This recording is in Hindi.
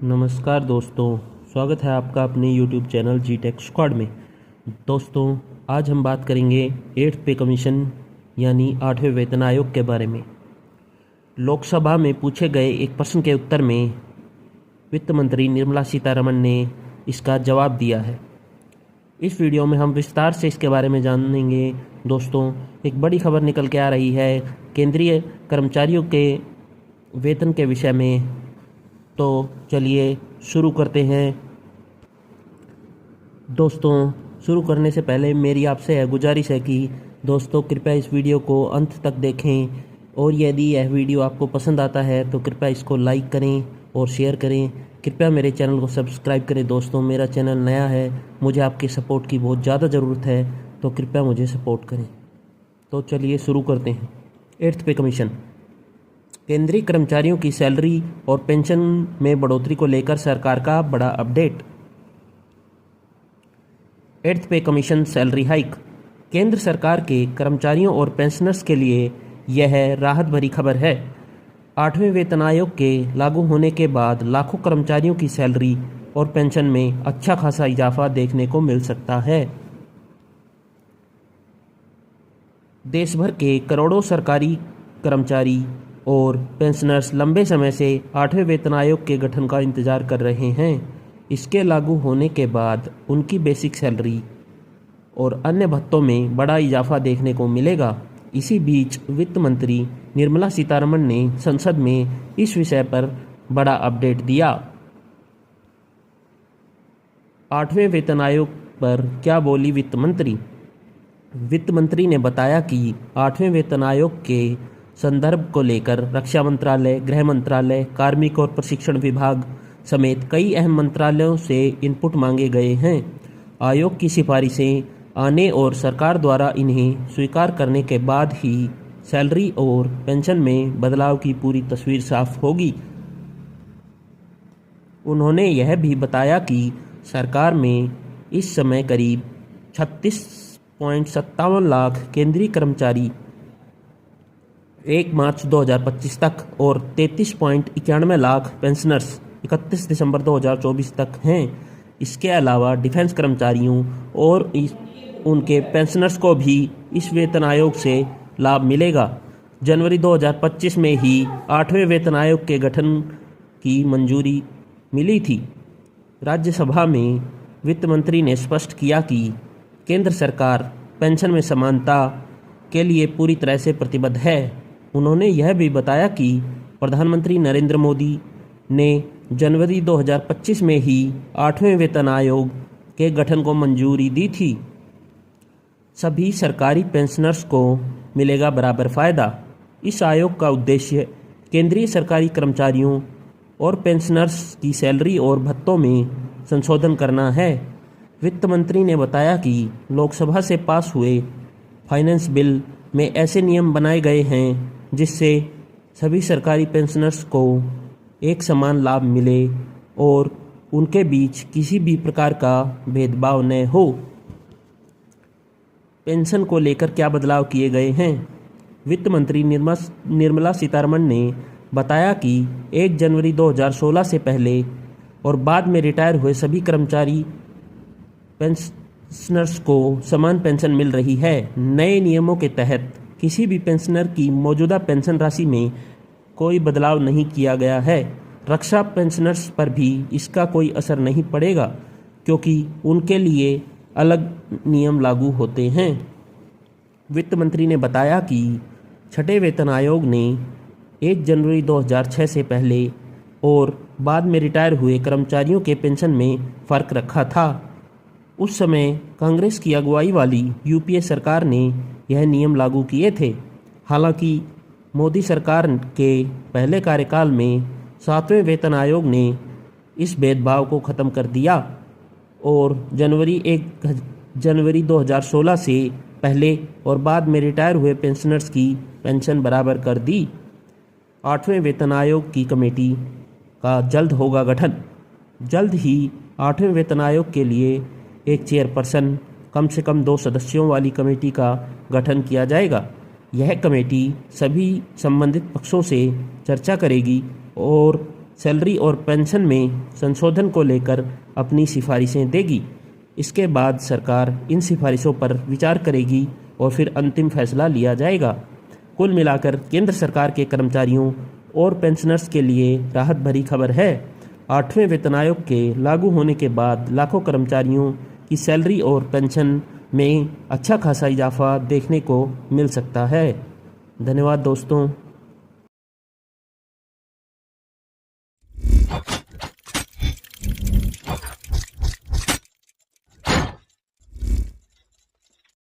नमस्कार दोस्तों, स्वागत है आपका अपने YouTube चैनल जी टेक स्क्वाड में। दोस्तों, आज हम बात करेंगे 8th पे कमीशन यानी 8वें वेतन आयोग के बारे में। लोकसभा में पूछे गए एक प्रश्न के उत्तर में वित्त मंत्री निर्मला सीतारमण ने इसका जवाब दिया है। इस वीडियो में हम विस्तार से इसके बारे में जानेंगे। दोस्तों, एक बड़ी खबर निकल के आ रही है केंद्रीय कर्मचारियों के वेतन के विषय में। तो चलिए शुरू करते हैं। दोस्तों, शुरू करने से पहले मेरी आपसे गुजारिश है कि दोस्तों कृपया इस वीडियो को अंत तक देखें और यदि यह वीडियो आपको पसंद आता है तो कृपया इसको लाइक करें और शेयर करें। कृपया मेरे चैनल को सब्सक्राइब करें। दोस्तों, मेरा चैनल नया है, मुझे आपकी सपोर्ट की बहुत ज़्यादा ज़रूरत है, तो कृपया मुझे सपोर्ट करें। तो चलिए शुरू करते हैं। 8th पे कमीशन। केंद्रीय कर्मचारियों की सैलरी और पेंशन में बढ़ोतरी को लेकर सरकार का बड़ा अपडेट। 8th पे कमीशन सैलरी हाइक। केंद्र सरकार के कर्मचारियों और पेंशनर्स के लिए यह राहत भरी खबर है। 8वें वेतन आयोग के लागू होने के बाद लाखों कर्मचारियों की सैलरी और पेंशन में अच्छा खासा इजाफा देखने को मिल सकता है। देश भर के करोड़ों सरकारी कर्मचारी और पेंशनर्स लंबे समय से 8वें वेतन आयोग के गठन का इंतजार कर रहे हैं। इसके लागू होने के बाद उनकी बेसिक सैलरी और अन्य भत्तों में बड़ा इजाफा देखने को मिलेगा। इसी बीच वित्त मंत्री निर्मला सीतारमण ने संसद में इस विषय पर बड़ा अपडेट दिया। 8वें वेतन आयोग पर क्या बोली वित्त मंत्री? वित्त मंत्री ने बताया कि 8वें वेतन आयोग के संदर्भ को लेकर रक्षा मंत्रालय, गृह मंत्रालय, कार्मिक और प्रशिक्षण विभाग समेत कई अहम मंत्रालयों से इनपुट मांगे गए हैं। आयोग की सिफारिशें आने और सरकार द्वारा इन्हें स्वीकार करने के बाद ही सैलरी और पेंशन में बदलाव की पूरी तस्वीर साफ होगी। उन्होंने यह भी बताया कि सरकार में इस समय करीब 36.57 लाख केंद्रीय कर्मचारी 1 मार्च 2025 तक और 33.91 लाख पेंशनर्स 31 दिसंबर 2024 तक हैं। इसके अलावा डिफेंस कर्मचारियों और उनके पेंशनर्स को भी इस वेतन आयोग से लाभ मिलेगा। जनवरी 2025 में ही 8वें वेतन आयोग के गठन की मंजूरी मिली थी। राज्यसभा में वित्त मंत्री ने स्पष्ट किया कि केंद्र सरकार पेंशन में समानता के लिए पूरी तरह से प्रतिबद्ध है। उन्होंने यह भी बताया कि प्रधानमंत्री नरेंद्र मोदी ने जनवरी 2025 में ही 8वें वेतन आयोग के गठन को मंजूरी दी थी। सभी सरकारी पेंशनर्स को मिलेगा बराबर फ़ायदा। इस आयोग का उद्देश्य केंद्रीय सरकारी कर्मचारियों और पेंशनर्स की सैलरी और भत्तों में संशोधन करना है। वित्त मंत्री ने बताया कि लोकसभा से पास हुए फाइनेंस बिल में ऐसे नियम बनाए गए हैं जिससे सभी सरकारी पेंशनर्स को एक समान लाभ मिले और उनके बीच किसी भी प्रकार का भेदभाव न हो। पेंशन को लेकर क्या बदलाव किए गए हैं? वित्त मंत्री निर्मला सीतारमण ने बताया कि 1 जनवरी 2016 से पहले और बाद में रिटायर हुए सभी कर्मचारी पेंशनर्स को समान पेंशन मिल रही है। नए नियमों के तहत किसी भी पेंशनर की मौजूदा पेंशन राशि में कोई बदलाव नहीं किया गया है। रक्षा पेंशनर्स पर भी इसका कोई असर नहीं पड़ेगा क्योंकि उनके लिए अलग नियम लागू होते हैं। वित्त मंत्री ने बताया कि 6ठे वेतन आयोग ने 1 जनवरी 2006 से पहले और बाद में रिटायर हुए कर्मचारियों के पेंशन में फ़र्क रखा था। उस समय कांग्रेस की अगुवाई वाली यूपीए सरकार ने यह नियम लागू किए थे। हालांकि मोदी सरकार के पहले कार्यकाल में 7वें वेतन आयोग ने इस भेदभाव को ख़त्म कर दिया और जनवरी 2016 से पहले और बाद में रिटायर हुए पेंशनर्स की पेंशन बराबर कर दी। 8वें वेतन आयोग की कमेटी का जल्द होगा गठन। जल्द ही 8वें वेतन आयोग के लिए एक चेयरपर्सन, कम से कम 2 सदस्यों वाली कमेटी का गठन किया जाएगा। यह कमेटी सभी संबंधित पक्षों से चर्चा करेगी और सैलरी और पेंशन में संशोधन को लेकर अपनी सिफारिशें देगी। इसके बाद सरकार इन सिफारिशों पर विचार करेगी और फिर अंतिम फैसला लिया जाएगा। कुल मिलाकर केंद्र सरकार के कर्मचारियों और पेंशनर्स के लिए राहत भरी खबर है। 8वें वेतन आयोग के लागू होने के बाद लाखों कर्मचारियों की सैलरी और पेंशन में अच्छा खासा इजाफा देखने को मिल सकता है। धन्यवाद दोस्तों।